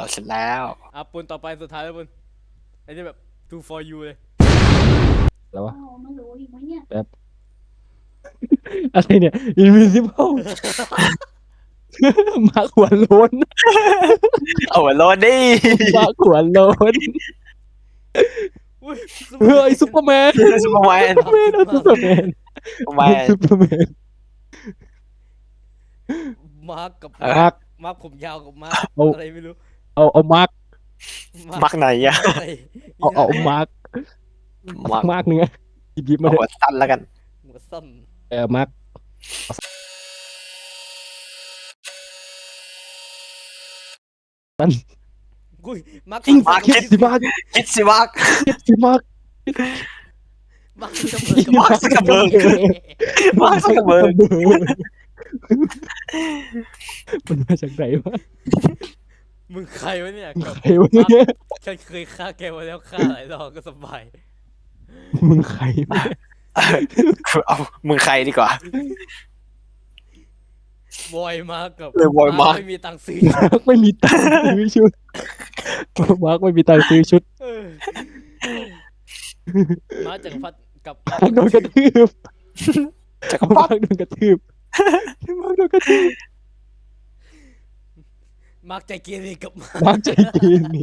เอาเสร็จแล้วปุนต่อไปสุดท้ายแล้วปุนไอ้นี่แบบ two for you เลยแล้ววะไม่รู้อีกไหมเนี่ย แบบอะไรเนี่ย invisible มาขวนโล้น เอาหัวโลดดิ มาขวนโล้น อุ้ย เฮ้ยซุปเปอร์แมน ซูเปอร์แมน ซุปเปอร์แมนซุปเปอร์แมน แมน ซุปเปอร์แมน มาร์กกับ มาร์ค มาร์กผมยาวกับมาร์ก เอา อะไรไม่รู้ เอามาร์ค มักไหนอะ อะไร เอามาร์ค มัก มาร์คเนื้อหยิบมา เอา เลย หัวสั้นแล้วกัน หัวสั้น มาร์ค อุ้ยมาร์ก จริง มาร์ก คิดสิมาร์ค คิดสิมัก คิดสิมาร์ค มาร์กกับ มาร์คซักเบิร์กมาร์คซักเบิร์ก มันมาจากไหนวะ มึงใครวะเนี่ยกับ ใครวะเนี่ย ฉันเคยฆ่าแกมาแล้วฆ่าหลายรอบก็สบาย มึงใครวะ เอามึงใครดีกว่า บอยมาร์กกับ เลยบอยมาร์ค ไม่มีตังค์ซื้อ มาร์คไม่มีตังค์ซื้อชุดมาร์คไม่มีตังค์ซื้อชุด เออมาร์กจักรพรรดิกับ มาร์คโดนกระทืบ จักรพร มาร ดิ ร์คโดนกระทืบมาร์คโดนกระทืบ มาร์กใจเกเรกับมาร์ก มาร์คใจเกเร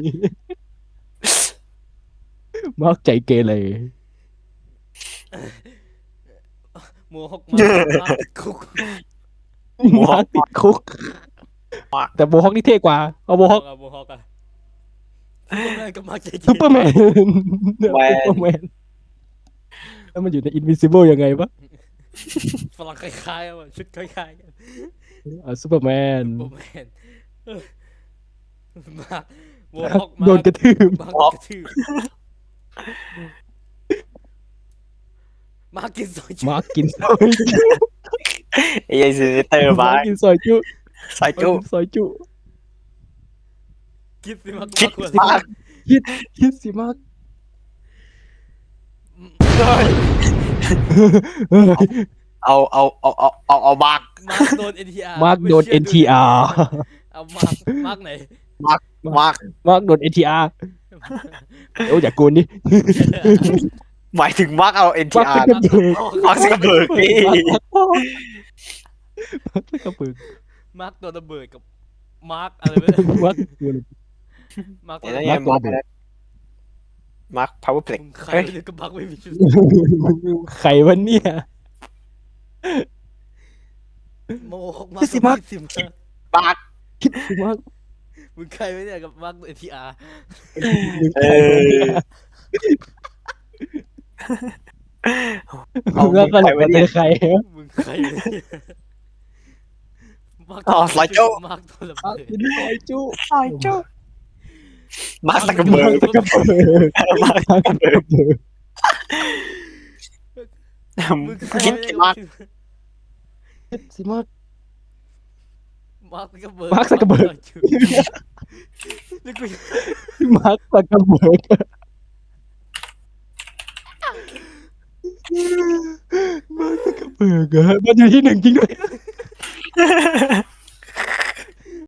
มาร์คใจเกเร โมฮอกมาร์กติดคุก มาร์คติดคุกแต่โบฮอกนี่เท่กว่าเอาโบฮอก โมฮอกอะซูเปอร์แมนกับมาร์กใจเกเร ซูเปอร์แมนซูเปอร์แมนแล้วมันอยู่ใน Invisible ยังไงวะ ฝรั่งคล้ายๆอะชุดคล้ายๆกัน ซูเปอร์แมน ซูเปอร์แมนเออมาร์กโมฮอกมา โด ร์ นกระทืบ มาร์กกระทืบมาร์กกินซอยจุ มาร์คกินซอยจุ ไอ้ยัยซีเตอร์ มา มา ร์คกินซอยจุ ใส่จุ ซอยจุ คิดสิมาร์ก คิด ควร มาก คิดสิมาร์คเฮ้ย เอาบัก มาร์กโดน NTR มาร์คโดน NTR เอามาร์กไหน มัก มาร์คโดน NTR โอ้อย่าโกนดิ หมายถึงมักเอาเอ็นที มาร์ค อาร์ กระเบิก มักซักเบิร์กนี่ มาร์คกระเบิก มาร์กโดนระเบิดกับมาร์กอะไรไม่รู้ มาร์คกระเบิก มาร์ก เห็นไหมเนี่ยมักพาวเวอร์เพล็ก มึงใคร เฮ้ย หรือกับมาร์กไม่มีชุด ใครวะเนี่ย โมฮอกมา คิดสิมาร์ค คิดสิ บัก คิดสิมาร์ค มึงใครไม่เนี่ยกับมาร์ก NTR เออ เอา มึงก็สลับกันเป็นใครวะ มึงใครเนี่ยมาร์ก อ๋อสไลด์โจ้ มาร์กโดนระ มา เบิ ร์ค ด กินซอยจุ ใส่จุมักซักเบิร์ก กระเบิก มักซักเบิร์ก มึงใคร คิด ไม่ สิ เนี่ย มัก คิดสิมาร์ค มาร์กซักเบิร์ มาร์คซักเบิร์ก นี่กู มาร์คซักเบิร์กมาร์คซักเบิร์กอะมันอยู่ที่หนึ่งจริงด้วย